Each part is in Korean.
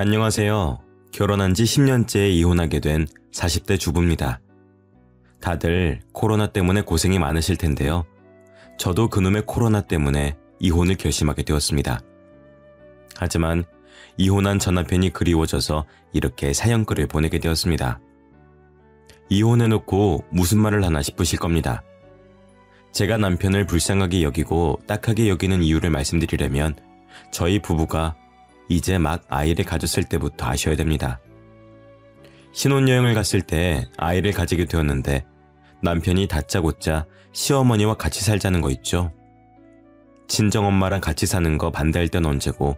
안녕하세요. 결혼한 지 10년째 이혼하게 된 40대 주부입니다. 다들 코로나 때문에 고생이 많으실 텐데요. 저도 그놈의 코로나 때문에 이혼을 결심하게 되었습니다. 하지만 이혼한 전 남편이 그리워져서 이렇게 사연글을 보내게 되었습니다. 이혼해놓고 무슨 말을 하나 싶으실 겁니다. 제가 남편을 불쌍하게 여기고 딱하게 여기는 이유를 말씀드리려면 저희 부부가 이제 막 아이를 가졌을 때부터 아셔야 됩니다. 신혼여행을 갔을 때 아이를 가지게 되었는데 남편이 다짜고짜 시어머니와 같이 살자는 거 있죠. 친정엄마랑 같이 사는 거 반대할 땐 언제고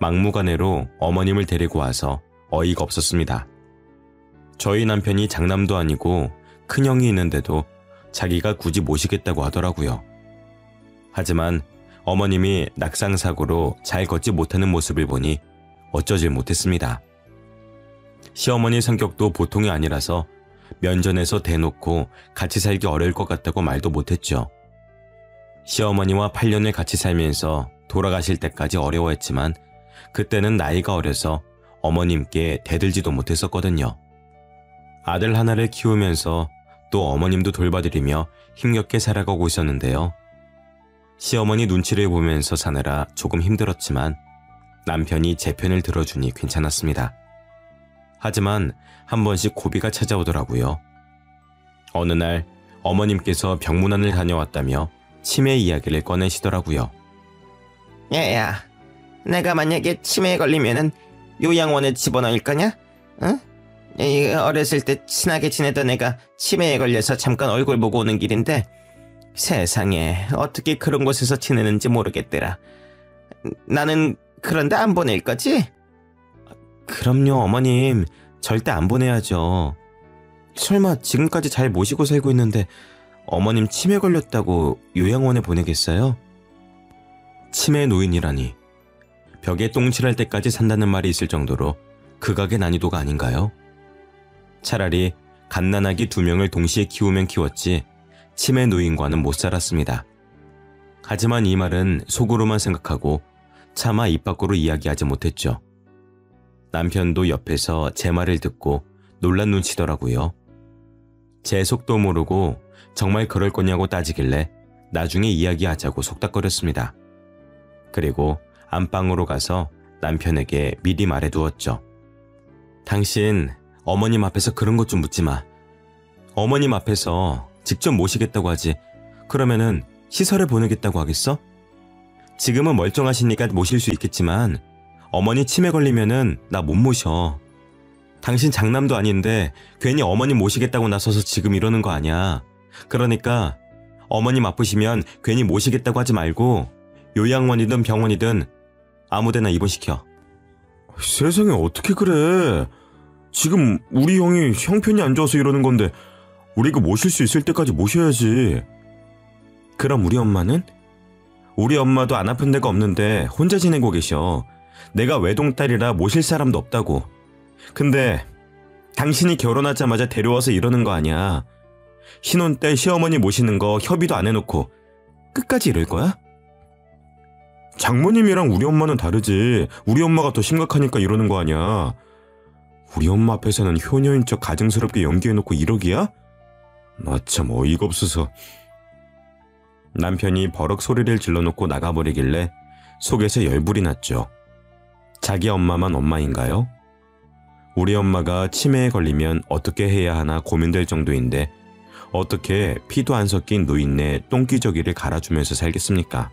막무가내로 어머님을 데리고 와서 어이가 없었습니다. 저희 남편이 장남도 아니고 큰형이 있는데도 자기가 굳이 모시겠다고 하더라고요. 하지만 어머님이 낙상사고로 잘 걷지 못하는 모습을 보니 어쩌질 못했습니다. 시어머니 성격도 보통이 아니라서 면전에서 대놓고 같이 살기 어려울 것 같다고 말도 못했죠. 시어머니와 8년을 같이 살면서 돌아가실 때까지 어려워했지만 그때는 나이가 어려서 어머님께 대들지도 못했었거든요. 아들 하나를 키우면서 또 어머님도 돌봐드리며 힘겹게 살아가고 있었는데요. 시어머니 눈치를 보면서 사느라 조금 힘들었지만 남편이 제 편을 들어주니 괜찮았습니다. 하지만 한 번씩 고비가 찾아오더라고요. 어느 날 어머님께서 병문안을 다녀왔다며 치매 이야기를 꺼내시더라고요. 야야, 내가 만약에 치매에 걸리면은 요양원에 집어넣을 거냐? 응? 어렸을 때 친하게 지내던 애가 치매에 걸려서 잠깐 얼굴 보고 오는 길인데 세상에 어떻게 그런 곳에서 지내는지 모르겠더라. 나는 그런데 안 보낼 거지? 그럼요, 어머님. 절대 안 보내야죠. 설마 지금까지 잘 모시고 살고 있는데 어머님 치매 걸렸다고 요양원에 보내겠어요? 치매 노인이라니. 벽에 똥칠할 때까지 산다는 말이 있을 정도로 극악의 난이도가 아닌가요? 차라리 갓난아기 2명을 동시에 키우면 키웠지 치매 노인과는 못 살았습니다. 하지만 이 말은 속으로만 생각하고 차마 입 밖으로 이야기하지 못했죠. 남편도 옆에서 제 말을 듣고 놀란 눈치더라고요. 제 속도 모르고 정말 그럴 거냐고 따지길래 나중에 이야기하자고 속닥거렸습니다. 그리고 안방으로 가서 남편에게 미리 말해두었죠. 당신 어머님 앞에서 그런 것 좀 묻지 마. 어머님 앞에서 직접 모시겠다고 하지. 그러면은 시설에 보내겠다고 하겠어? 지금은 멀쩡하시니까 모실 수 있겠지만 어머니 치매 걸리면은 나 못 모셔. 당신 장남도 아닌데 괜히 어머님 모시겠다고 나서서 지금 이러는 거 아니야. 그러니까 어머님 아프시면 괜히 모시겠다고 하지 말고 요양원이든 병원이든 아무데나 입원시켜. 세상에 어떻게 그래. 지금 우리 형이 형편이 안 좋아서 이러는 건데 우리가 모실 수 있을 때까지 모셔야지. 그럼 우리 엄마는? 우리 엄마도 안 아픈 데가 없는데 혼자 지내고 계셔. 내가 외동딸이라 모실 사람도 없다고. 근데 당신이 결혼하자마자 데려와서 이러는 거 아니야. 신혼 때 시어머니 모시는 거 협의도 안 해놓고 끝까지 이럴 거야? 장모님이랑 우리 엄마는 다르지. 우리 엄마가 더 심각하니까 이러는 거 아니야. 우리 엄마 앞에서는 효녀인 척 가증스럽게 연기해놓고 이러기야? 나 참 어이가 없어서. 남편이 버럭 소리를 질러놓고 나가버리길래 속에서 열불이 났죠. 자기 엄마만 엄마인가요? 우리 엄마가 치매에 걸리면 어떻게 해야 하나 고민될 정도인데 어떻게 피도 안 섞인 노인네 똥기저귀를 갈아주면서 살겠습니까?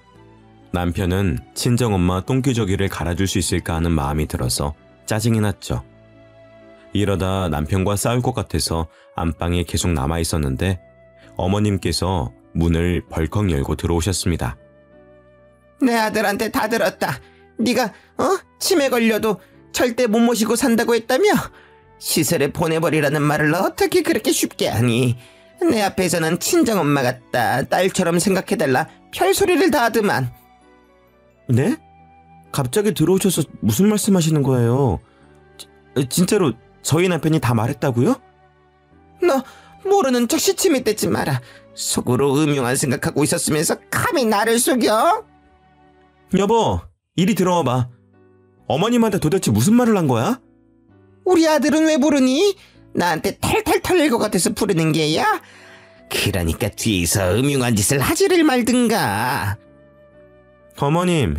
남편은 친정엄마 똥기저귀를 갈아줄 수 있을까 하는 마음이 들어서 짜증이 났죠. 이러다 남편과 싸울 것 같아서 안방에 계속 남아있었는데 어머님께서 문을 벌컥 열고 들어오셨습니다. 내 아들한테 다 들었다. 네가 치매 걸려도 절대 못 모시고 산다고 했다며? 시설에 보내버리라는 말을 어떻게 그렇게 쉽게 하니? 내 앞에서는 친정엄마 같다. 딸처럼 생각해달라. 별소리를 다 하더만. 네? 갑자기 들어오셔서 무슨 말씀하시는 거예요? 진짜로 저희 남편이 다 말했다고요? 너 모르는 척 시침이 떼지 마라. 속으로 음흉한 생각하고 있었으면서 감히 나를 속여? 여보, 이리 들어와봐. 어머님한테 도대체 무슨 말을 한 거야? 우리 아들은 왜 부르니? 나한테 탈탈 털릴 것 같아서 부르는 게야? 그러니까 뒤에서 음흉한 짓을 하지를 말든가. 어머님,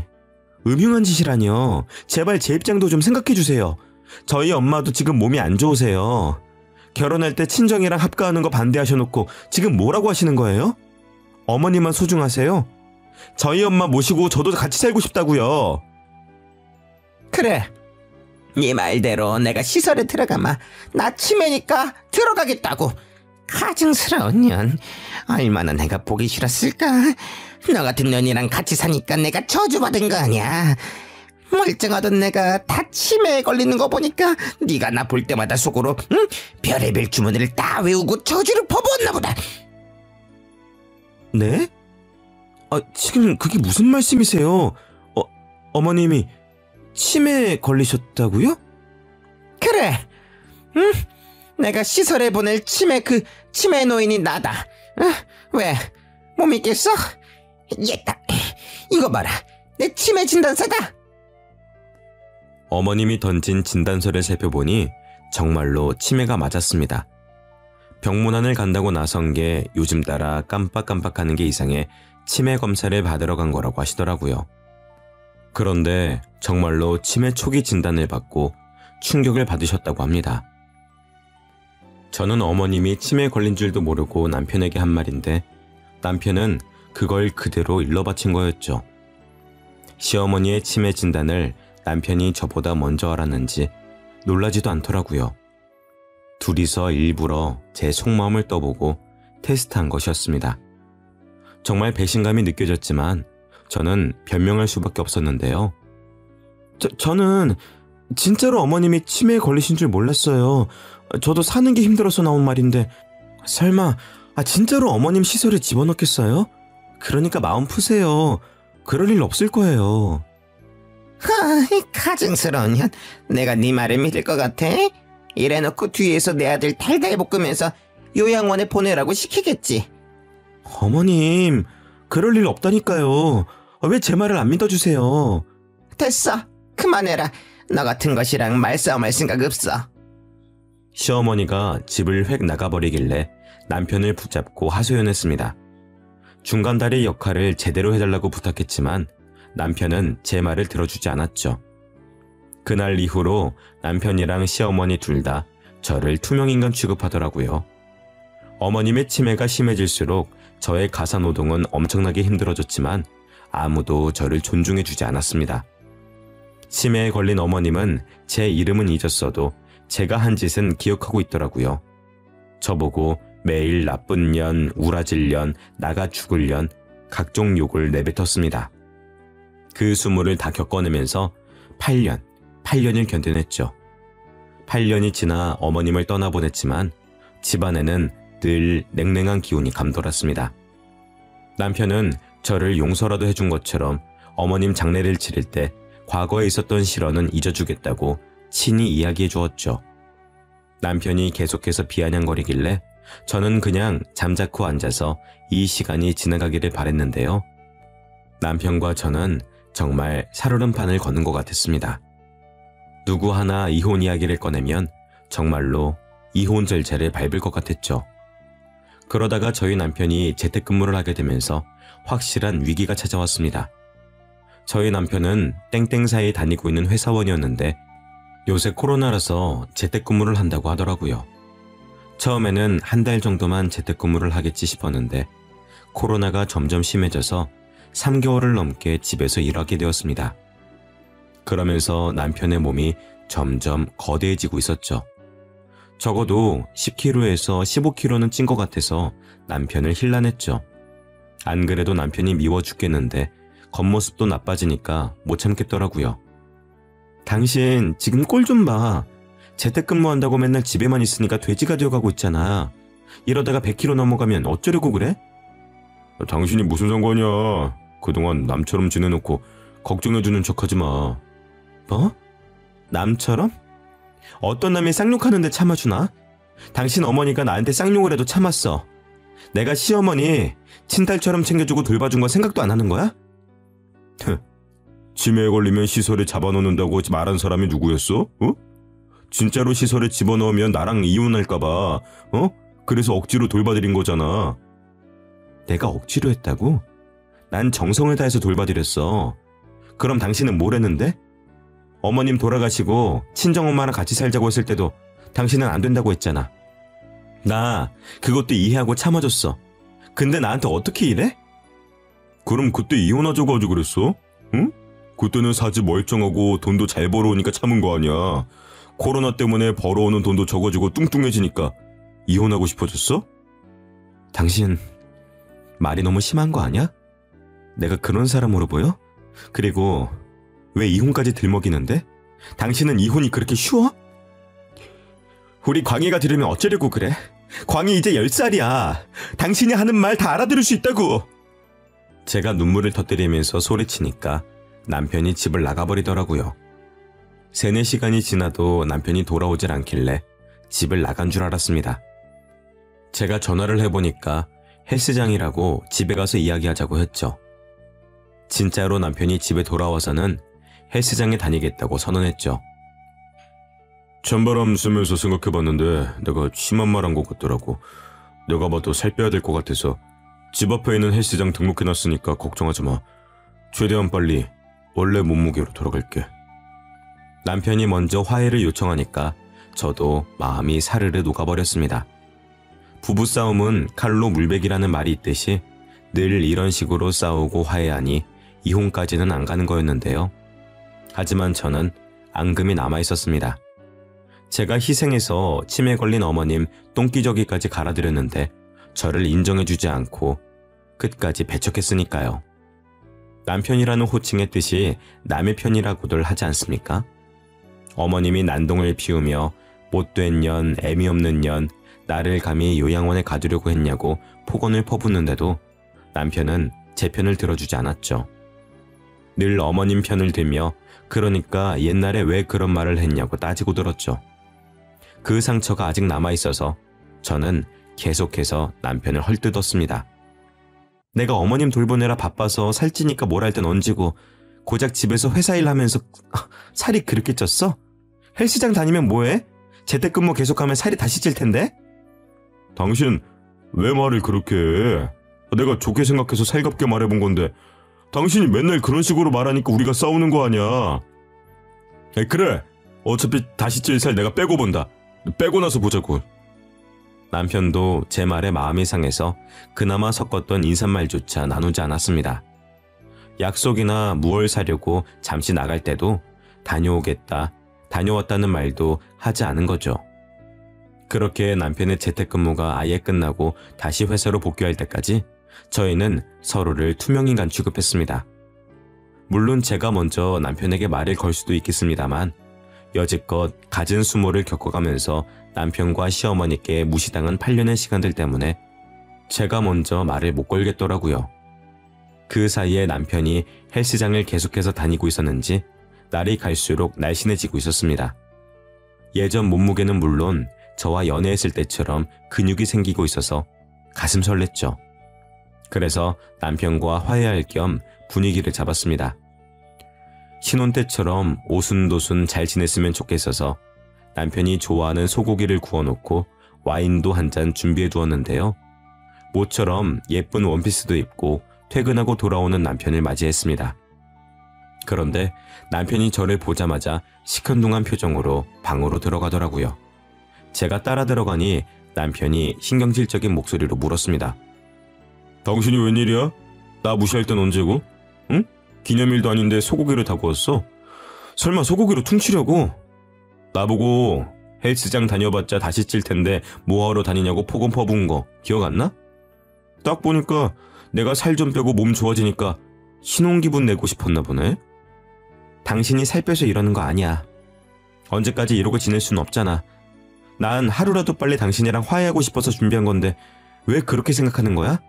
음흉한 짓이라뇨. 제발 제 입장도 좀 생각해 주세요. 저희 엄마도 지금 몸이 안 좋으세요. 결혼할 때 친정이랑 합가하는 거 반대하셔놓고 지금 뭐라고 하시는 거예요? 어머님만 소중하세요? 저희 엄마 모시고 저도 같이 살고 싶다고요. 그래, 네 말대로 내가 시설에 들어가마 나 치매니까 들어가겠다고. 가증스러운 년, 얼마나 내가 보기 싫었을까. 너 같은 년이랑 같이 사니까 내가 저주받은 거 아니야. 멀쩡하던 내가 다 치매에 걸리는 거 보니까 네가 나 볼 때마다 속으로 별의별 주문을 다 외우고 저주를 퍼부었나 보다. 네? 지금 그게 무슨 말씀이세요? 어머님이 치매에 걸리셨다고요? 그래, 내가 시설에 보낼 치매 노인이 나다. 왜? 못 믿겠어? 얘다, 이거 봐라, 내 치매 진단서다. 어머님이 던진 진단서를 살펴보니 정말로 치매가 맞았습니다. 병문안을 간다고 나선 게 요즘 따라 깜빡깜빡하는 게 이상해 치매 검사를 받으러 간 거라고 하시더라고요. 그런데 정말로 치매 초기 진단을 받고 충격을 받으셨다고 합니다. 저는 어머님이 치매에 걸린 줄도 모르고 남편에게 한 말인데 남편은 그걸 그대로 일러바친 거였죠. 시어머니의 치매 진단을 남편이 저보다 먼저 알았는지 놀라지도 않더라고요. 둘이서 일부러 제 속마음을 떠보고 테스트한 것이었습니다. 정말 배신감이 느껴졌지만 저는 변명할 수밖에 없었는데요. 저는 진짜로 어머님이 치매에 걸리신 줄 몰랐어요. 저도 사는 게 힘들어서 나온 말인데 설마 진짜로 어머님 시설에 집어넣겠어요? 그러니까 마음 푸세요. 그럴 일 없을 거예요. 가증스러운 년, 내가 네 말을 믿을 것 같아? 이래놓고 뒤에서 내 아들 달달 볶으면서 요양원에 보내라고 시키겠지. 어머님, 그럴 일 없다니까요. 왜 제 말을 안 믿어주세요? 됐어, 그만해라. 너 같은 것이랑 말싸움할 생각 없어. 시어머니가 집을 획 나가버리길래 남편을 붙잡고 하소연했습니다. 중간다리 역할을 제대로 해달라고 부탁했지만 남편은 제 말을 들어주지 않았죠. 그날 이후로 남편이랑 시어머니 둘 다 저를 투명인간 취급하더라고요. 어머님의 치매가 심해질수록 저의 가사노동은 엄청나게 힘들어졌지만 아무도 저를 존중해주지 않았습니다. 치매에 걸린 어머님은 제 이름은 잊었어도 제가 한 짓은 기억하고 있더라고요. 저보고 매일 나쁜 년, 우라질 년, 나가 죽을 년, 각종 욕을 내뱉었습니다. 그 수모를 다 겪어내면서 8년을 견뎌냈죠. 8년이 지나 어머님을 떠나보냈지만 집안에는 늘 냉랭한 기운이 감돌았습니다. 남편은 저를 용서라도 해준 것처럼 어머님 장례를 치를 때 과거에 있었던 실언은 잊어주겠다고 친히 이야기해 주었죠. 남편이 계속해서 비아냥거리길래 저는 그냥 잠자코 앉아서 이 시간이 지나가기를 바랬는데요. 남편과 저는 정말 살얼음판을 걷는 것 같았습니다. 누구 하나 이혼 이야기를 꺼내면 정말로 이혼 절차를 밟을 것 같았죠. 그러다가 저희 남편이 재택근무를 하게 되면서 확실한 위기가 찾아왔습니다. 저희 남편은 땡땡사에 다니고 있는 회사원이었는데 요새 코로나라서 재택근무를 한다고 하더라고요. 처음에는 한 달 정도만 재택근무를 하겠지 싶었는데 코로나가 점점 심해져서 3개월을 넘게 집에서 일하게 되었습니다. 그러면서 남편의 몸이 점점 거대해지고 있었죠. 적어도 10kg에서 15kg는 찐 것 같아서 남편을 힐난했죠. 안 그래도 남편이 미워 죽겠는데 겉모습도 나빠지니까 못 참겠더라고요. 당신 지금 꼴 좀 봐. 재택근무한다고 맨날 집에만 있으니까 돼지가 되어가고 있잖아. 이러다가 100kg 넘어가면 어쩌려고 그래? 당신이 무슨 상관이야. 그동안 남처럼 지내놓고 걱정해주는 척하지 마. 뭐? 남처럼? 어떤 남이 쌍욕하는데 참아주나? 당신 어머니가 나한테 쌍욕을 해도 참았어. 내가 시어머니 친딸처럼 챙겨주고 돌봐준 건 생각도 안 하는 거야? 치매에 걸리면 시설에 잡아놓는다고 말한 사람이 누구였어? 어? 진짜로 시설에 집어넣으면 나랑 이혼할까봐, 어? 그래서 억지로 돌봐드린 거잖아. 내가 억지로 했다고? 난 정성을 다해서 돌봐드렸어. 그럼 당신은 뭘 했는데? 어머님 돌아가시고 친정엄마랑 같이 살자고 했을 때도 당신은 안 된다고 했잖아. 나 그것도 이해하고 참아줬어. 근데 나한테 어떻게 이래? 그럼 그때 이혼하자고 하지 그랬어? 응? 그때는 사지 멀쩡하고 돈도 잘 벌어오니까 참은 거 아니야. 코로나 때문에 벌어오는 돈도 적어지고 뚱뚱해지니까 이혼하고 싶어졌어? 당신 말이 너무 심한 거 아니야? 내가 그런 사람으로 보여? 그리고 왜 이혼까지 들먹이는데? 당신은 이혼이 그렇게 쉬워? 우리 광희가 들으면 어쩌려고 그래? 광희 이제 10살이야. 당신이 하는 말 다 알아들을 수 있다고. 제가 눈물을 터뜨리면서 소리치니까 남편이 집을 나가버리더라고요. 3-4시간이 지나도 남편이 돌아오질 않길래 집을 나간 줄 알았습니다. 제가 전화를 해보니까 헬스장이라고 집에 가서 이야기하자고 했죠. 진짜로 남편이 집에 돌아와서는 헬스장에 다니겠다고 선언했죠. 찬바람 쐬면서 생각해봤는데 내가 심한 말 한 것 같더라고. 내가 봐도 살 빼야 될 것 같아서 집 앞에 있는 헬스장 등록해놨으니까 걱정하지 마. 최대한 빨리 원래 몸무게로 돌아갈게. 남편이 먼저 화해를 요청하니까 저도 마음이 사르르 녹아버렸습니다. 부부싸움은 칼로 물베기라는 말이 있듯이 늘 이런 식으로 싸우고 화해하니 이혼까지는 안 가는 거였는데요. 하지만 저는 앙금이 남아있었습니다. 제가 희생해서 치매 걸린 어머님 똥기저귀까지 갈아드렸는데 저를 인정해주지 않고 끝까지 배척했으니까요. 남편이라는 호칭의 뜻이 남의 편이라고들 하지 않습니까? 어머님이 난동을 피우며 못된 년, 애미 없는 년, 나를 감히 요양원에 가두려고 했냐고 폭언을 퍼붓는데도 남편은 제 편을 들어주지 않았죠. 늘 어머님 편을 들며 그러니까 옛날에 왜 그런 말을 했냐고 따지고 들었죠. 그 상처가 아직 남아있어서 저는 계속해서 남편을 헐뜯었습니다. 내가 어머님 돌보느라 바빠서 살찌니까 뭘 할 땐 얹고 고작 집에서 회사 일 하면서 살이 그렇게 쪘어? 헬스장 다니면 뭐해? 재택근무 계속하면 살이 다시 찔 텐데? 당신 왜 말을 그렇게 해? 내가 좋게 생각해서 살갑게 말해본 건데 당신이 맨날 그런 식으로 말하니까 우리가 싸우는 거 아니야. 그래, 어차피 다시 찔 살 내가 빼고 본다. 빼고 나서 보자고. 남편도 제 말에 마음이 상해서 그나마 섞었던 인사말조차 나누지 않았습니다. 약속이나 무얼 사려고 잠시 나갈 때도 다녀오겠다, 다녀왔다는 말도 하지 않은 거죠. 그렇게 남편의 재택근무가 아예 끝나고 다시 회사로 복귀할 때까지 저희는 서로를 투명인간 취급했습니다. 물론 제가 먼저 남편에게 말을 걸 수도 있겠습니다만 여지껏 갖은 수모를 겪어가면서 남편과 시어머니께 무시당한 8년의 시간들 때문에 제가 먼저 말을 못 걸겠더라고요. 그 사이에 남편이 헬스장을 계속해서 다니고 있었는지 날이 갈수록 날씬해지고 있었습니다. 예전 몸무게는 물론 저와 연애했을 때처럼 근육이 생기고 있어서 가슴 설렜죠. 그래서 남편과 화해할 겸 분위기를 잡았습니다. 신혼 때처럼 오순도순 잘 지냈으면 좋겠어서 남편이 좋아하는 소고기를 구워놓고 와인도 한 잔 준비해 두었는데요. 모처럼 예쁜 원피스도 입고 퇴근하고 돌아오는 남편을 맞이했습니다. 그런데 남편이 저를 보자마자 시큰둥한 표정으로 방으로 들어가더라고요. 제가 따라 들어가니 남편이 신경질적인 목소리로 물었습니다. 당신이 웬일이야? 나 무시할 땐 언제고? 응? 기념일도 아닌데 소고기를 다 구웠어? 설마 소고기로 퉁치려고? 나보고 헬스장 다녀봤자 다시 찔 텐데 뭐하러 다니냐고 폭언 퍼부은 거 기억 안 나? 딱 보니까 내가 살 좀 빼고 몸 좋아지니까 신혼기분 내고 싶었나 보네? 당신이 살 빼서 이러는 거 아니야. 언제까지 이러고 지낼 수는 없잖아. 난 하루라도 빨리 당신이랑 화해하고 싶어서 준비한 건데 왜 그렇게 생각하는 거야?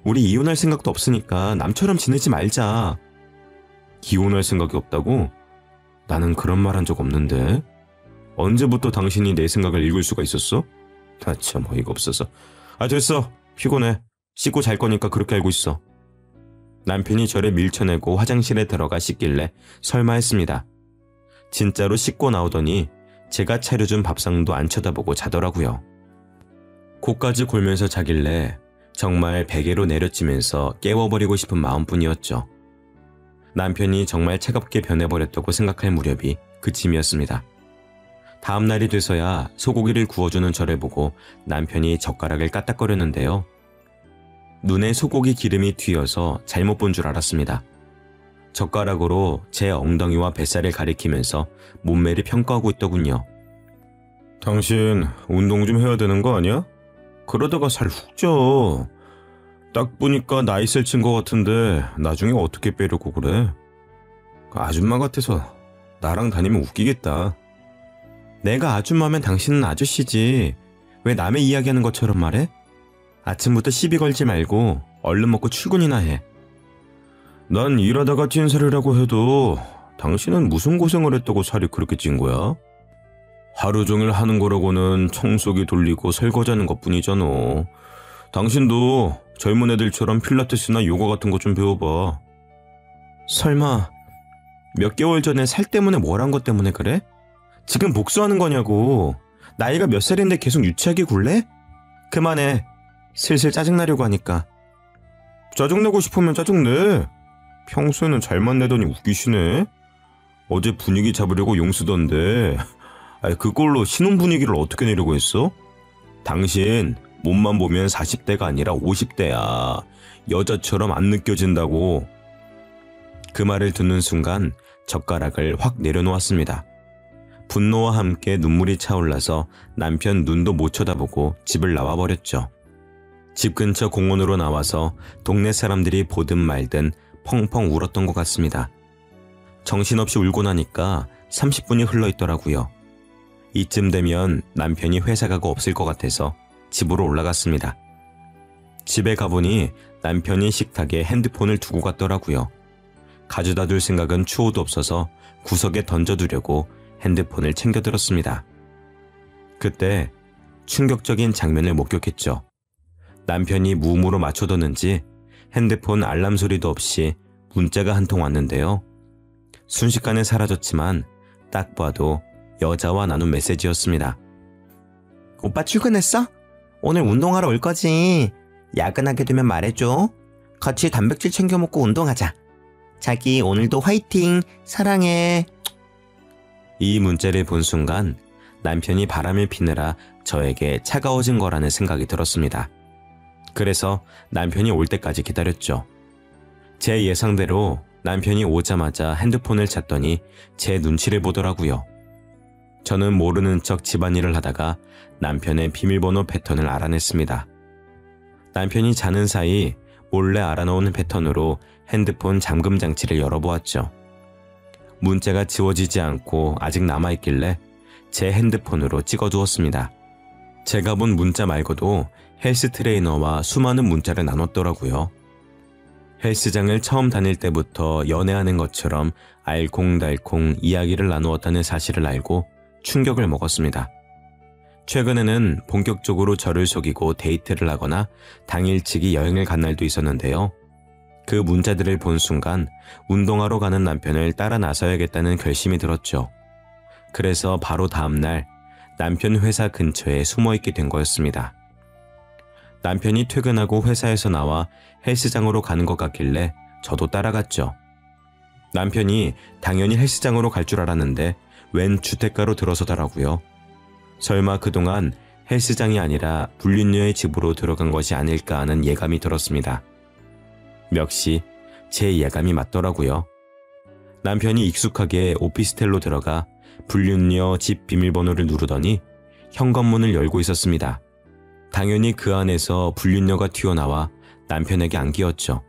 우리 이혼할 생각도 없으니까 남처럼 지내지 말자. 이혼할 생각이 없다고? 나는 그런 말 한 적 없는데. 언제부터 당신이 내 생각을 읽을 수가 있었어? 나 참 어이가 없어서. 됐어. 피곤해. 씻고 잘 거니까 그렇게 알고 있어. 남편이 저를 밀쳐내고 화장실에 들어가 씻길래 설마 했습니다. 진짜로 씻고 나오더니 제가 차려준 밥상도 안 쳐다보고 자더라고요. 코까지 골면서 자길래 정말 베개로 내려치면서 깨워버리고 싶은 마음뿐이었죠. 남편이 정말 차갑게 변해버렸다고 생각할 무렵이 그쯤이었습니다. 다음 날이 돼서야 소고기를 구워주는 저를 보고 남편이 젓가락을 까딱거렸는데요. 눈에 소고기 기름이 튀어서 잘못 본 줄 알았습니다. 젓가락으로 제 엉덩이와 뱃살을 가리키면서 몸매를 평가하고 있더군요. 당신 운동 좀 해야 되는 거 아니야? 그러다가 살 훅 쪄. 딱 보니까 나이 셀친 거 같은데 나중에 어떻게 빼려고 그래? 그 아줌마 같아서 나랑 다니면 웃기겠다. 내가 아줌마면 당신은 아저씨지. 왜 남의 이야기하는 것처럼 말해? 아침부터 시비 걸지 말고 얼른 먹고 출근이나 해. 난 일하다가 찐 살이라고 해도 당신은 무슨 고생을 했다고 살이 그렇게 찐 거야? 하루 종일 하는 거라고는 청소기 돌리고 설거지하는 것뿐이잖아. 당신도 젊은 애들처럼 필라테스나 요가 같은 거 좀 배워봐. 설마 몇 개월 전에 살 때문에 뭘 한 것 때문에 그래? 지금 복수하는 거냐고. 나이가 몇 살인데 계속 유치하게 굴래? 그만해. 슬슬 짜증나려고 하니까. 짜증내고 싶으면 짜증내. 평소에는 잘만 내더니 웃기시네. 어제 분위기 잡으려고 용 쓰던데 그걸로 신혼 분위기를 어떻게 내려고 했어? 당신 몸만 보면 40대가 아니라 50대야. 여자처럼 안 느껴진다고. 그 말을 듣는 순간 젓가락을 확 내려놓았습니다. 분노와 함께 눈물이 차올라서 남편 눈도 못 쳐다보고 집을 나와버렸죠. 집 근처 공원으로 나와서 동네 사람들이 보든 말든 펑펑 울었던 것 같습니다. 정신없이 울고 나니까 30분이 흘러있더라고요. 이쯤 되면 남편이 회사 가고 없을 것 같아서 집으로 올라갔습니다. 집에 가보니 남편이 식탁에 핸드폰을 두고 갔더라고요. 가져다 둘 생각은 추호도 없어서 구석에 던져두려고 핸드폰을 챙겨들었습니다. 그때 충격적인 장면을 목격했죠. 남편이 무음으로 맞춰뒀는지 핸드폰 알람 소리도 없이 문자가 한 통 왔는데요. 순식간에 사라졌지만 딱 봐도 여자와 나눈 메시지였습니다. 오빠 출근했어? 오늘 운동하러 올 거지? 야근하게 되면 말해줘. 같이 단백질 챙겨 먹고 운동하자. 자기 오늘도 화이팅! 사랑해! 이 문자를 본 순간 남편이 바람을 피느라 저에게 차가워진 거라는 생각이 들었습니다. 그래서 남편이 올 때까지 기다렸죠. 제 예상대로 남편이 오자마자 핸드폰을 찾더니 제 눈치를 보더라고요. 저는 모르는 척 집안일을 하다가 남편의 비밀번호 패턴을 알아냈습니다. 남편이 자는 사이 몰래 알아놓은 패턴으로 핸드폰 잠금 장치를 열어보았죠. 문자가 지워지지 않고 아직 남아있길래 제 핸드폰으로 찍어두었습니다. 제가 본 문자 말고도 헬스 트레이너와 수많은 문자를 나눴더라고요. 헬스장을 처음 다닐 때부터 연애하는 것처럼 알콩달콩 이야기를 나누었다는 사실을 알고 충격을 먹었습니다. 최근에는 본격적으로 저를 속이고 데이트를 하거나 당일치기 여행을 간 날도 있었는데요. 그 문자들을 본 순간 운동하러 가는 남편을 따라 나서야겠다는 결심이 들었죠. 그래서 바로 다음날 남편 회사 근처에 숨어있게 된 거였습니다. 남편이 퇴근하고 회사에서 나와 헬스장으로 가는 것 같길래 저도 따라갔죠. 남편이 당연히 헬스장으로 갈 줄 알았는데 웬 주택가로 들어서더라고요. 설마 그동안 헬스장이 아니라 불륜녀의 집으로 들어간 것이 아닐까 하는 예감이 들었습니다. 역시 제 예감이 맞더라고요. 남편이 익숙하게 오피스텔로 들어가 불륜녀 집 비밀번호를 누르더니 현관문을 열고 있었습니다. 당연히 그 안에서 불륜녀가 튀어나와 남편에게 안기었죠.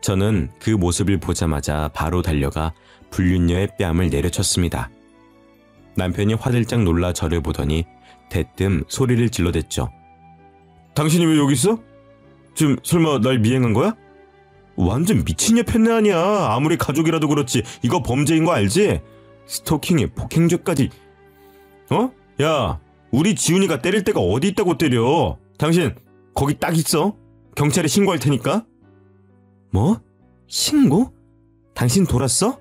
저는 그 모습을 보자마자 바로 달려가 불륜녀의 뺨을 내려쳤습니다. 남편이 화들짝 놀라 저를 보더니 대뜸 소리를 질러댔죠. 당신이 왜 여기 있어? 지금 설마 날 미행한 거야? 완전 미친 여편네 아니야. 아무리 가족이라도 그렇지 이거 범죄인 거 알지? 스토킹에 폭행죄까지. 야, 우리 지훈이가 때릴 데가 어디 있다고 때려. 당신 거기 딱 있어. 경찰에 신고할 테니까. 뭐? 신고? 당신 돌았어?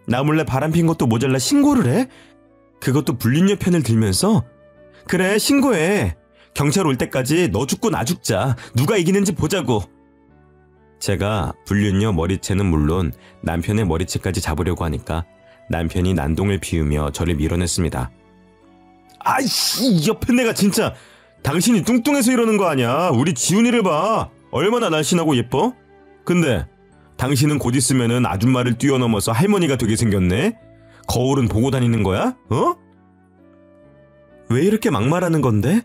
나 몰래 바람핀 것도 모자라 신고를 해? 그것도 불륜녀 편을 들면서? 그래, 신고해. 경찰 올 때까지 너 죽고 나 죽자. 누가 이기는지 보자고. 제가 불륜녀 머리채는 물론 남편의 머리채까지 잡으려고 하니까 남편이 난동을 피우며 저를 밀어냈습니다. 아이씨, 옆에 내가 진짜. 당신이 뚱뚱해서 이러는 거 아니야. 우리 지훈이를 봐. 얼마나 날씬하고 예뻐? 근데 당신은 곧 있으면은 아줌마를 뛰어넘어서 할머니가 되게 생겼네? 거울은 보고 다니는 거야? 어? 왜 이렇게 막말하는 건데?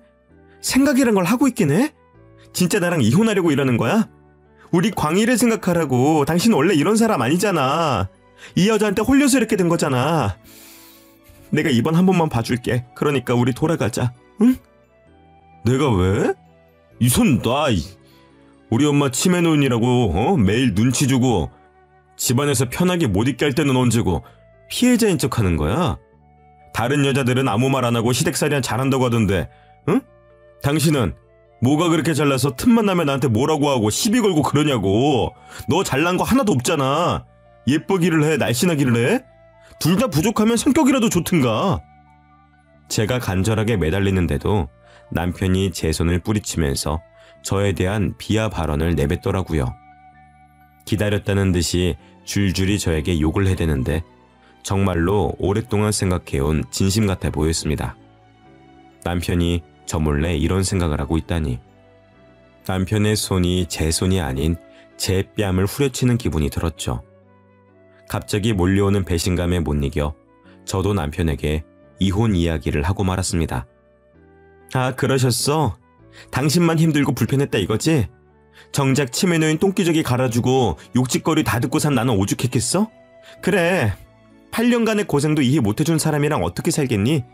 생각이란 걸 하고 있긴 해? 진짜 나랑 이혼하려고 이러는 거야? 우리 광희를 생각하라고. 당신 원래 이런 사람 아니잖아. 이 여자한테 홀려서 이렇게 된 거잖아. 내가 이번 한 번만 봐줄게. 그러니까 우리 돌아가자. 응? 내가 왜? 이 손 놔. 우리 엄마 치매 노인이라고 매일 눈치 주고 집안에서 편하게 못 있게 할 때는 언제고 피해자인 척하는 거야? 다른 여자들은 아무 말 안 하고 시댁살이나 잘한다고 하던데, 응? 당신은 뭐가 그렇게 잘나서 틈만 나면 나한테 뭐라고 하고 시비 걸고 그러냐고. 너 잘난 거 하나도 없잖아. 예쁘기를 해, 날씬하기를 해? 둘 다 부족하면 성격이라도 좋든가. 제가 간절하게 매달리는데도 남편이 제 손을 뿌리치면서 저에 대한 비하 발언을 내뱉더라고요. 기다렸다는 듯이 줄줄이 저에게 욕을 해대는데 정말로 오랫동안 생각해온 진심 같아 보였습니다. 남편이 저 몰래 이런 생각을 하고 있다니. 남편의 손이 제 손이 아닌 제 뺨을 후려치는 기분이 들었죠. 갑자기 몰려오는 배신감에 못 이겨 저도 남편에게 이혼 이야기를 하고 말았습니다. 아, 그러셨어? 당신만 힘들고 불편했다 이거지? 정작 치매 놓인 똥기저귀 갈아주고 욕짓거리 다 듣고 산 나는 오죽했겠어? 그래, 8년간의 고생도 이해 못해준 사람이랑 어떻게 살겠니?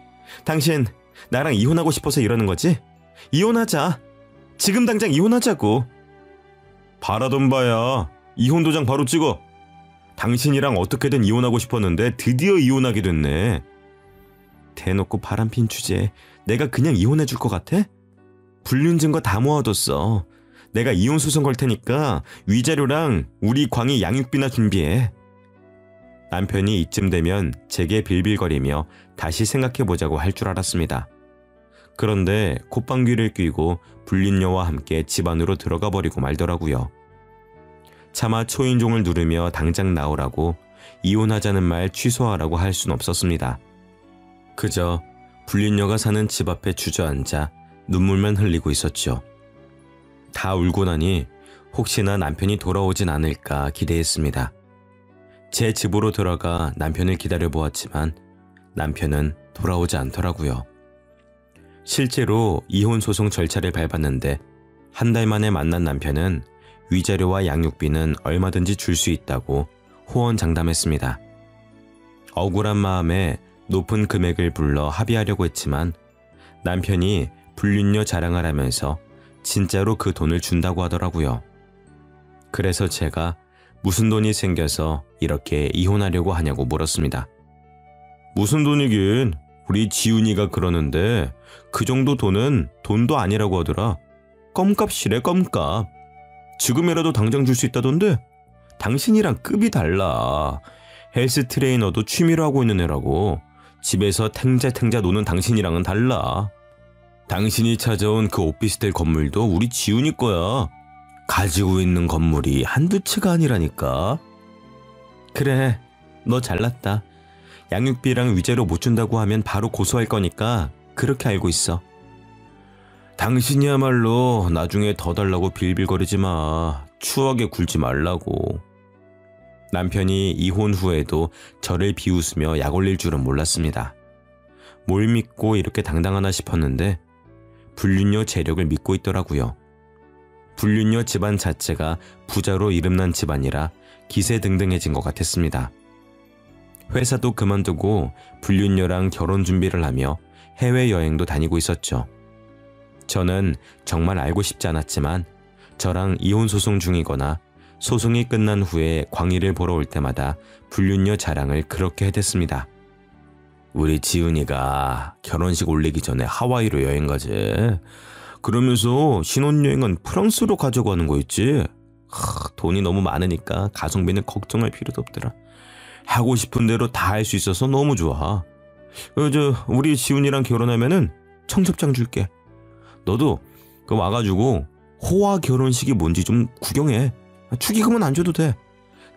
당신 나랑 이혼하고 싶어서 이러는 거지? 이혼하자. 지금 당장 이혼하자고. 바라던 바야. 이혼 도장 바로 찍어. 당신이랑 어떻게든 이혼하고 싶었는데 드디어 이혼하게 됐네. 대놓고 바람핀 주제에 내가 그냥 이혼해줄 것 같아? 불륜 증거 다 모아뒀어. 내가 이혼 소송 걸 테니까 위자료랑 우리 광희 양육비나 준비해. 남편이 이쯤 되면 제게 빌빌거리며 다시 생각해보자고 할 줄 알았습니다. 그런데 콧방귀를 뀌고 불륜녀와 함께 집 안으로 들어가 버리고 말더라고요. 차마 초인종을 누르며 당장 나오라고, 이혼하자는 말 취소하라고 할 순 없었습니다. 그저 불륜녀가 사는 집 앞에 주저앉아 눈물만 흘리고 있었죠. 다 울고 나니 혹시나 남편이 돌아오진 않을까 기대했습니다. 제 집으로 들어가 남편을 기다려보았지만 남편은 돌아오지 않더라고요. 실제로 이혼 소송 절차를 밟았는데 한 달 만에 만난 남편은 위자료와 양육비는 얼마든지 줄 수 있다고 호언장담했습니다. 억울한 마음에 높은 금액을 불러 합의하려고 했지만 남편이 불륜녀 자랑을 하면서 진짜로 그 돈을 준다고 하더라고요. 그래서 제가 무슨 돈이 생겨서 이렇게 이혼하려고 하냐고 물었습니다. 무슨 돈이긴, 우리 지훈이가 그러는데 그 정도 돈은 돈도 아니라고 하더라. 껌값이래, 껌값. 지금이라도 당장 줄 수 있다던데? 당신이랑 급이 달라. 헬스 트레이너도 취미로 하고 있는 애라고. 집에서 탱자탱자 노는 당신이랑은 달라. 당신이 찾아온 그 오피스텔 건물도 우리 지훈이 거야. 가지고 있는 건물이 한두 채가 아니라니까. 그래, 너 잘났다. 양육비랑 위자료 못 준다고 하면 바로 고소할 거니까 그렇게 알고 있어. 당신이야말로 나중에 더 달라고 빌빌거리지 마. 추억에 굴지 말라고. 남편이 이혼 후에도 저를 비웃으며 약 올릴 줄은 몰랐습니다. 뭘 믿고 이렇게 당당하나 싶었는데 불륜녀 재력을 믿고 있더라고요. 불륜녀 집안 자체가 부자로 이름난 집안이라 기세등등해진 것 같았습니다. 회사도 그만두고 불륜녀랑 결혼 준비를 하며 해외여행도 다니고 있었죠. 저는 정말 알고 싶지 않았지만 저랑 이혼 소송 중이거나 소송이 끝난 후에 광희를 보러 올 때마다 불륜녀 자랑을 그렇게 해댔습니다. 우리 지은이가 결혼식 올리기 전에 하와이로 여행 가재. 그러면서 신혼여행은 프랑스로 가자고 하는 거 있지. 돈이 너무 많으니까 가성비는 걱정할 필요도 없더라. 하고 싶은 대로 다 할 수 있어서 너무 좋아. 우리 지훈이랑 결혼하면은 청첩장 줄게. 너도 와가지고 호화 결혼식이 뭔지 좀 구경해. 축의금은 안 줘도 돼.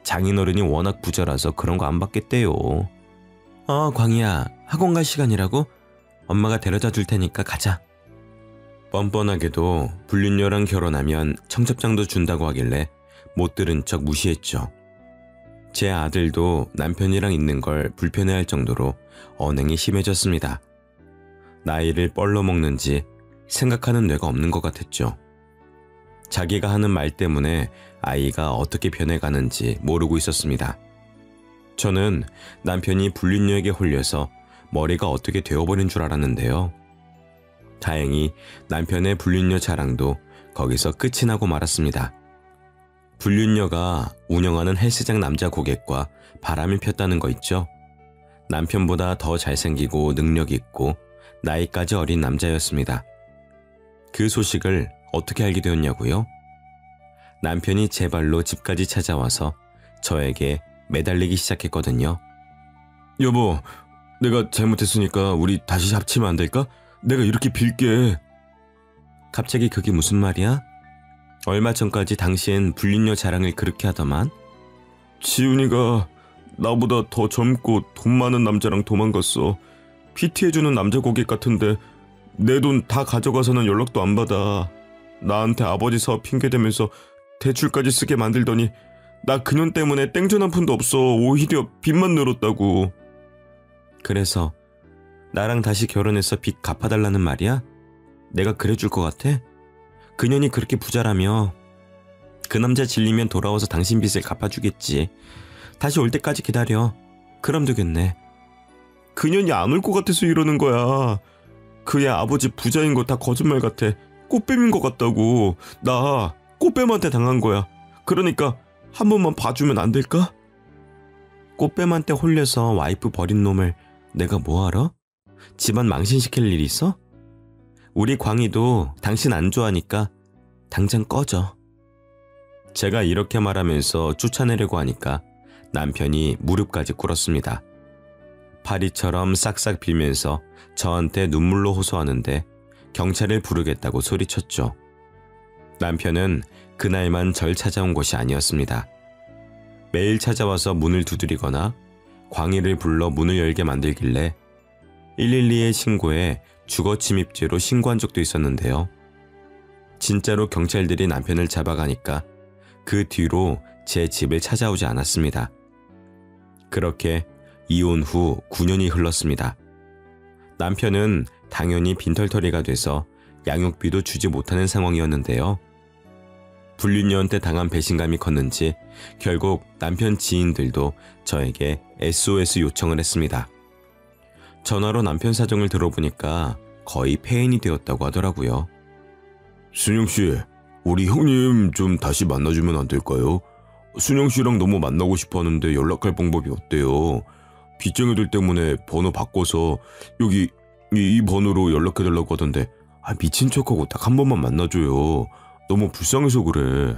장인어른이 워낙 부자라서 그런 거 안 받겠대요. 광희야, 학원 갈 시간이라고? 엄마가 데려다 줄 테니까 가자. 뻔뻔하게도 불륜녀랑 결혼하면 청첩장도 준다고 하길래 못 들은 척 무시했죠. 제 아들도 남편이랑 있는 걸 불편해할 정도로 언행이 심해졌습니다. 나이를 뻘로 먹는지 생각하는 뇌가 없는 것 같았죠. 자기가 하는 말 때문에 아이가 어떻게 변해가는지 모르고 있었습니다. 저는 남편이 불륜녀에게 홀려서 머리가 어떻게 되어버린 줄 알았는데요. 다행히 남편의 불륜녀 자랑도 거기서 끝이 나고 말았습니다. 불륜녀가 운영하는 헬스장 남자 고객과 바람을 폈다는 거 있죠? 남편보다 더 잘생기고 능력 있고 나이까지 어린 남자였습니다. 그 소식을 어떻게 알게 되었냐고요? 남편이 제 발로 집까지 찾아와서 저에게 매달리기 시작했거든요. 여보, 내가 잘못했으니까 우리 다시 합치면 안 될까? 내가 이렇게 빌게. 갑자기 그게 무슨 말이야? 얼마 전까지 당시엔 불륜녀 자랑을 그렇게 하더만. 지훈이가 나보다 더 젊고 돈 많은 남자랑 도망갔어. PT해주는 남자 고객 같은데 내 돈 다 가져가서는 연락도 안 받아. 나한테 아버지 사업 핑계대면서 대출까지 쓰게 만들더니 나 그년 때문에 땡전 한 푼도 없어. 오히려 빚만 늘었다고. 그래서 나랑 다시 결혼해서 빚 갚아달라는 말이야? 내가 그래줄 것 같아? 그년이 그렇게 부자라며. 그 남자 질리면 돌아와서 당신 빚을 갚아주겠지. 다시 올 때까지 기다려. 그럼 되겠네. 그년이 안 올 것 같아서 이러는 거야. 그의 아버지 부자인 거 다 거짓말 같아. 꽃뱀인 것 같다고. 나 꽃뱀한테 당한 거야. 그러니까 한 번만 봐주면 안 될까? 꽃뱀한테 홀려서 와이프 버린 놈을 내가 뭐 알아? 집안 망신시킬 일 있어? 우리 광희도 당신 안 좋아하니까 당장 꺼져. 제가 이렇게 말하면서 쫓아내려고 하니까 남편이 무릎까지 꿇었습니다. 파리처럼 싹싹 빌면서 저한테 눈물로 호소하는데 경찰을 부르겠다고 소리쳤죠. 남편은 그날만 절 찾아온 것이 아니었습니다. 매일 찾아와서 문을 두드리거나 광희를 불러 문을 열게 만들길래 112에 신고해 주거침입죄로 신고한 적도 있었는데요. 진짜로 경찰들이 남편을 잡아가니까 그 뒤로 제 집을 찾아오지 않았습니다. 그렇게 이혼 후 9년이 흘렀습니다. 남편은 당연히 빈털터리가 돼서 양육비도 주지 못하는 상황이었는데요. 불륜녀한테 당한 배신감이 컸는지 결국 남편 지인들도 저에게 SOS 요청을 했습니다. 전화로 남편 사정을 들어보니까 거의 폐인이 되었다고 하더라고요. 순영씨, 우리 형님 좀 다시 만나주면 안 될까요? 순영씨랑 너무 만나고 싶어 하는데 연락할 방법이 어때요? 빚쟁이들 때문에 번호 바꿔서 여기 이 번호로 연락해달라고 하던데 미친 척하고 딱 한 번만 만나줘요. 너무 불쌍해서 그래.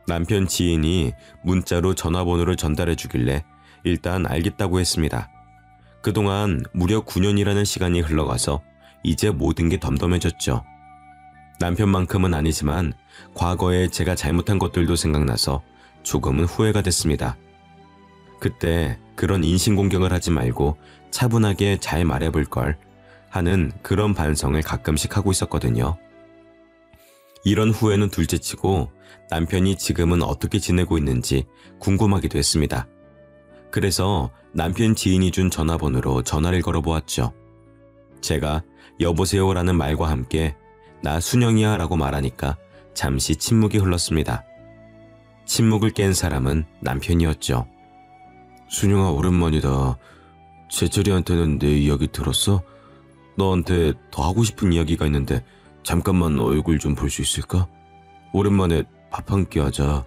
남편 지인이 문자로 전화번호를 전달해주길래 일단 알겠다고 했습니다. 그동안 무려 9년이라는 시간이 흘러가서 이제 모든 게 덤덤해졌죠. 남편만큼은 아니지만 과거에 제가 잘못한 것들도 생각나서 조금은 후회가 됐습니다. 그때 그런 인신공격을 하지 말고 차분하게 잘 말해볼 걸 하는 그런 반성을 가끔씩 하고 있었거든요. 이런 후회는 둘째치고 남편이 지금은 어떻게 지내고 있는지 궁금하기도 했습니다. 그래서 남편 지인이 준 전화번호로 전화를 걸어보았죠. 제가 여보세요라는 말과 함께 나 순영이야 라고 말하니까 잠시 침묵이 흘렀습니다. 침묵을 깬 사람은 남편이었죠. 순영아, 오랜만이다. 제철이한테는 내 이야기 들었어? 너한테 더 하고 싶은 이야기가 있는데 잠깐만 얼굴 좀 볼 수 있을까? 오랜만에 밥 한 끼 하자.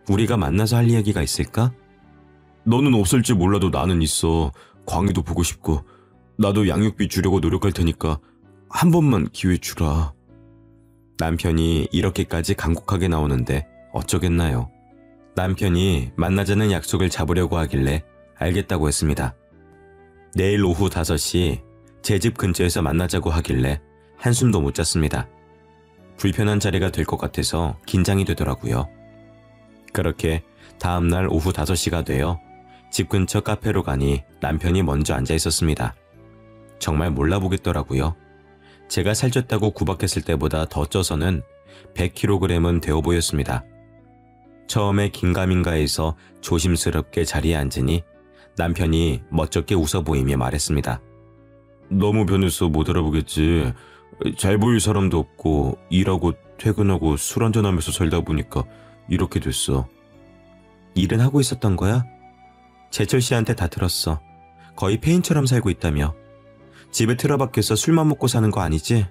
우리가 만나서 할 이야기가 있을까? 너는 없을지 몰라도 나는 있어. 광희도 보고 싶고 나도 양육비 주려고 노력할 테니까 한 번만 기회 주라. 남편이 이렇게까지 간곡하게 나오는데 어쩌겠나요. 남편이 만나자는 약속을 잡으려고 하길래 알겠다고 했습니다. 내일 오후 5시 제 집 근처에서 만나자고 하길래 한숨도 못 잤습니다. 불편한 자리가 될 것 같아서 긴장이 되더라고요. 그렇게 다음날 오후 5시가 되어 집 근처 카페로 가니 남편이 먼저 앉아 있었습니다. 정말 몰라보겠더라고요. 제가 살쪘다고 구박했을 때보다 더 쪄서는 100kg은 되어 보였습니다. 처음에 긴가민가해서 조심스럽게 자리에 앉으니 남편이 멋쩍게 웃어 보이며 말했습니다. 너무 변해서 못 알아보겠지. 잘 보일 사람도 없고 일하고 퇴근하고 술 한잔하면서 살다 보니까 이렇게 됐어. 일은 하고 있었던 거야? 제철 씨한테 다 들었어. 거의 폐인처럼 살고 있다며. 집에 틀어박혀서 술만 먹고 사는 거 아니지?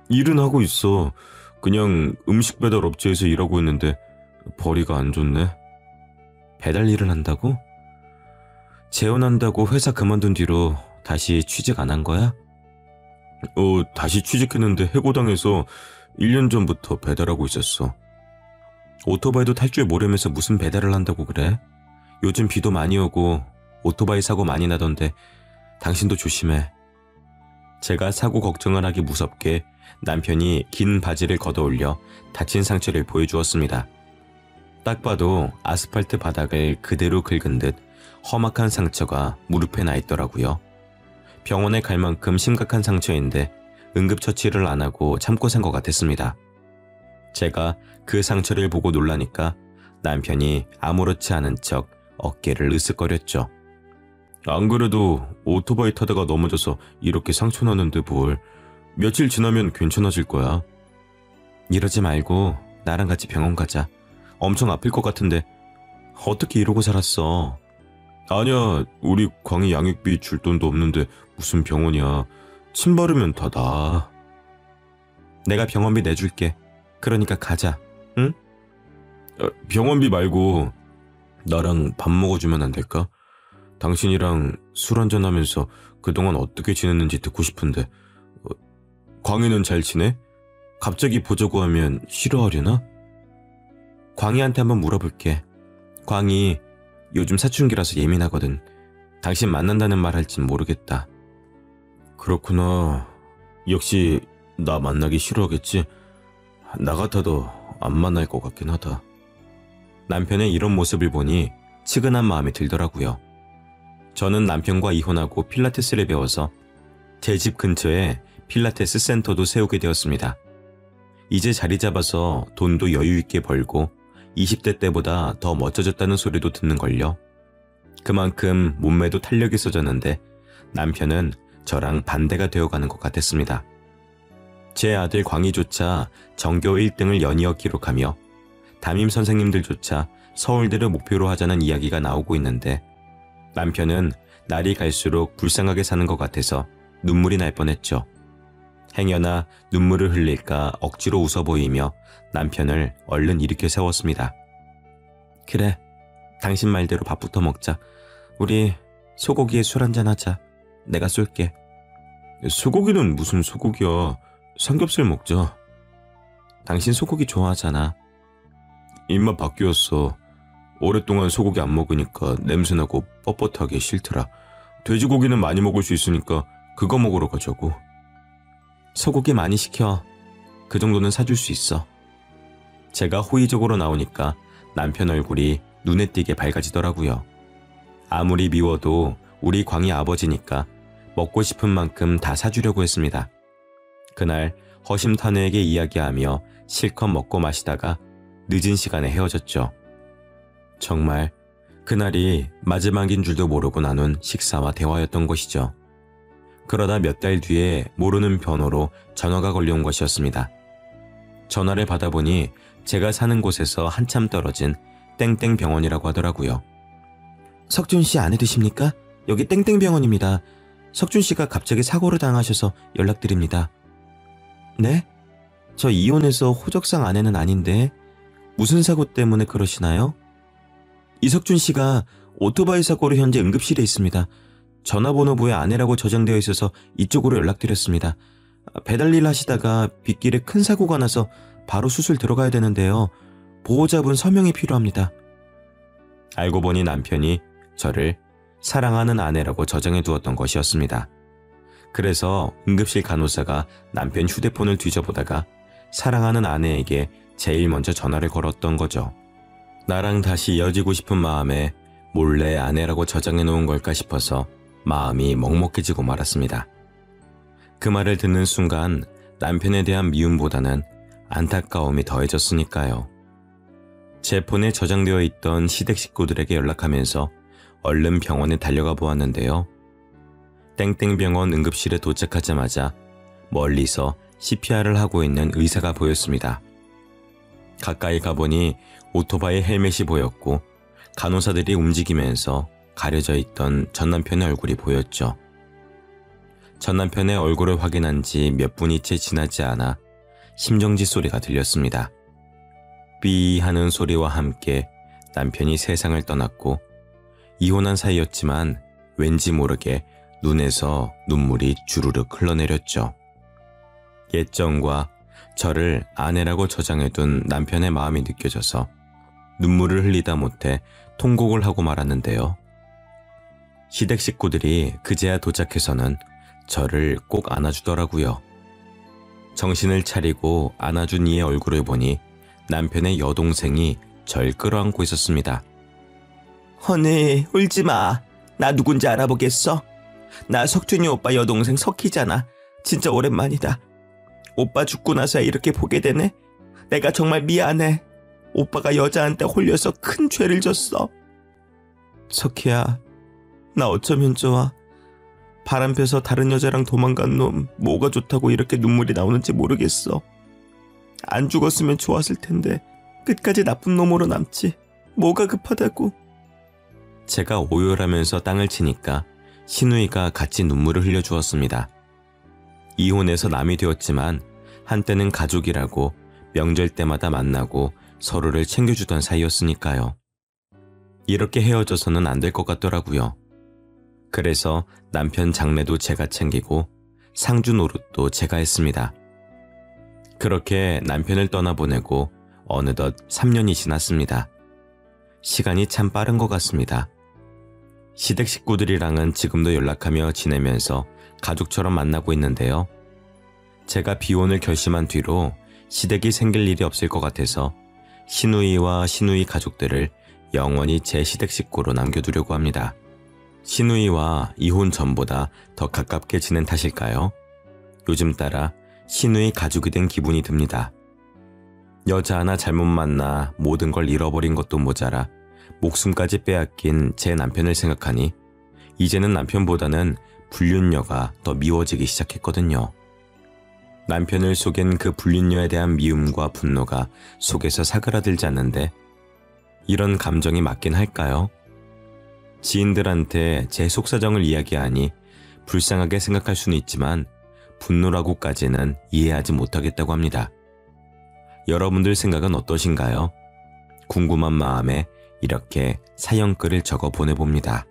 일은 하고 있어. 그냥 음식 배달 업체에서 일하고 있는데 벌이가 안 좋네. 배달 일을 한다고? 재혼한다고 회사 그만둔 뒤로 다시 취직 안 한 거야? 다시 취직했는데 해고당해서 1년 전부터 배달하고 있었어. 오토바이도 탈 줄 모르면서 무슨 배달을 한다고 그래? 요즘 비도 많이 오고 오토바이 사고 많이 나던데 당신도 조심해. 제가 사고 걱정을 하기 무섭게 남편이 긴 바지를 걷어올려 다친 상처를 보여주었습니다. 딱 봐도 아스팔트 바닥을 그대로 긁은 듯 험악한 상처가 무릎에 나 있더라고요. 병원에 갈 만큼 심각한 상처인데 응급처치를 안 하고 참고 산 것 같았습니다. 제가 그 상처를 보고 놀라니까 남편이 아무렇지 않은 척 어깨를 으쓱거렸죠. 안 그래도 오토바이 타다가 넘어져서 이렇게 상처 나는데 뭘. 며칠 지나면 괜찮아질 거야. 이러지 말고 나랑 같이 병원 가자. 엄청 아플 것 같은데 어떻게 이러고 살았어? 아니야, 우리 광희 양육비 줄 돈도 없는데 무슨 병원이야. 침 바르면 다 나아. 내가 병원비 내줄게. 그러니까 가자, 응? 병원비 말고 나랑 밥 먹어주면 안 될까? 당신이랑 술 한잔하면서 그동안 어떻게 지냈는지 듣고 싶은데. 광희는 잘 지내? 갑자기 보자고 하면 싫어하려나? 광희한테 한번 물어볼게. 광희 요즘 사춘기라서 예민하거든. 당신 만난다는 말 할진 모르겠다. 그렇구나. 역시 나 만나기 싫어하겠지? 나 같아도 안 만날 것 같긴 하다. 남편의 이런 모습을 보니 측은한 마음이 들더라고요. 저는 남편과 이혼하고 필라테스를 배워서 제 집 근처에 필라테스 센터도 세우게 되었습니다. 이제 자리 잡아서 돈도 여유 있게 벌고 20대 때보다 더 멋져졌다는 소리도 듣는걸요. 그만큼 몸매도 탄력이 있어졌는데 남편은 저랑 반대가 되어가는 것 같았습니다. 제 아들 광희조차 전교 1등을 연이어 기록하며 담임 선생님들조차 서울대를 목표로 하자는 이야기가 나오고 있는데 남편은 날이 갈수록 불쌍하게 사는 것 같아서 눈물이 날 뻔했죠. 행여나 눈물을 흘릴까 억지로 웃어 보이며 남편을 얼른 일으켜 세웠습니다. 그래, 당신 말대로 밥부터 먹자. 우리 소고기에 술 한잔 하자. 내가 쏠게. 소고기는 무슨 소고기야. 삼겹살 먹자. 당신 소고기 좋아하잖아. 입맛 바뀌었어. 오랫동안 소고기 안 먹으니까 냄새나고 뻣뻣하게 싫더라. 돼지고기는 많이 먹을 수 있으니까 그거 먹으러 가자고. 소고기 많이 시켜. 그 정도는 사줄 수 있어. 제가 호의적으로 나오니까 남편 얼굴이 눈에 띄게 밝아지더라고요. 아무리 미워도 우리 광희 아버지니까 먹고 싶은 만큼 다 사주려고 했습니다. 그날 허심탄회하게 이야기하며 실컷 먹고 마시다가 늦은 시간에 헤어졌죠. 정말 그날이 마지막인 줄도 모르고 나눈 식사와 대화였던 것이죠. 그러다 몇 달 뒤에 모르는 번호로 전화가 걸려온 것이었습니다. 전화를 받아보니 제가 사는 곳에서 한참 떨어진 땡땡 병원이라고 하더라고요. 석준 씨 아내 되십니까? 여기 땡땡 병원입니다. 석준 씨가 갑자기 사고를 당하셔서 연락드립니다. 네? 저 이혼해서 호적상 아내는 아닌데 무슨 사고 때문에 그러시나요? 이석준 씨가 오토바이 사고로 현재 응급실에 있습니다. 전화번호부에 아내라고 저장되어 있어서 이쪽으로 연락드렸습니다. 배달 일 하시다가 빗길에 큰 사고가 나서 바로 수술 들어가야 되는데요. 보호자분 서명이 필요합니다. 알고 보니 남편이 저를 사랑하는 아내라고 저장해 두었던 것이었습니다. 그래서 응급실 간호사가 남편 휴대폰을 뒤져보다가 사랑하는 아내에게 제일 먼저 전화를 걸었던 거죠. 나랑 다시 이어지고 싶은 마음에 몰래 아내라고 저장해 놓은 걸까 싶어서 마음이 먹먹해지고 말았습니다. 그 말을 듣는 순간 남편에 대한 미움보다는 안타까움이 더해졌으니까요. 제 폰에 저장되어 있던 시댁 식구들에게 연락하면서 얼른 병원에 달려가 보았는데요. 땡땡병원 응급실에 도착하자마자 멀리서 CPR을 하고 있는 의사가 보였습니다. 가까이 가보니 오토바이 헬멧이 보였고 간호사들이 움직이면서 가려져 있던 전 남편의 얼굴이 보였죠. 전 남편의 얼굴을 확인한 지 몇 분이 채 지나지 않아 심정지 소리가 들렸습니다. 삐 하는 소리와 함께 남편이 세상을 떠났고 이혼한 사이였지만 왠지 모르게 눈에서 눈물이 주르륵 흘러내렸죠. 예정과 저를 아내라고 저장해둔 남편의 마음이 느껴져서 눈물을 흘리다 못해 통곡을 하고 말았는데요. 시댁 식구들이 그제야 도착해서는 저를 꼭 안아주더라고요. 정신을 차리고 안아준 이의 얼굴을 보니 남편의 여동생이 절 끌어안고 있었습니다. 언니, 울지마. 나 누군지 알아보겠어? 나 석준이 오빠 여동생 석희잖아. 진짜 오랜만이다. 오빠 죽고 나서 이렇게 보게 되네. 내가 정말 미안해. 오빠가 여자한테 홀려서 큰 죄를 졌어. 석희야, 나 어쩌면 좋아. 바람 펴서 다른 여자랑 도망간 놈 뭐가 좋다고 이렇게 눈물이 나오는지 모르겠어. 안 죽었으면 좋았을 텐데 끝까지 나쁜 놈으로 남지. 뭐가 급하다고. 제가 오열하면서 땅을 치니까 신우이가 같이 눈물을 흘려주었습니다. 이혼해서 남이 되었지만 한때는 가족이라고 명절 때마다 만나고 서로를 챙겨주던 사이였으니까요. 이렇게 헤어져서는 안 될 것 같더라고요. 그래서 남편 장례도 제가 챙기고 상주 노릇도 제가 했습니다. 그렇게 남편을 떠나보내고 어느덧 3년이 지났습니다. 시간이 참 빠른 것 같습니다. 시댁 식구들이랑은 지금도 연락하며 지내면서 가족처럼 만나고 있는데요. 제가 비혼을 결심한 뒤로 시댁이 생길 일이 없을 것 같아서 신우이와 신우이 가족들을 영원히 제 시댁 식구로 남겨두려고 합니다. 신우이와 이혼 전보다 더 가깝게 지낸 탓일까요? 요즘 따라 신우이 가족이 된 기분이 듭니다. 여자 하나 잘못 만나 모든 걸 잃어버린 것도 모자라 목숨까지 빼앗긴 제 남편을 생각하니 이제는 남편보다는 불륜녀가 더 미워지기 시작했거든요. 남편을 속인 그 불륜녀에 대한 미움과 분노가 속에서 사그라들지 않는데 이런 감정이 맞긴 할까요? 지인들한테 제 속사정을 이야기하니 불쌍하게 생각할 수는 있지만 분노라고까지는 이해하지 못하겠다고 합니다. 여러분들 생각은 어떠신가요? 궁금한 마음에 이렇게 사연글을 적어 보내봅니다.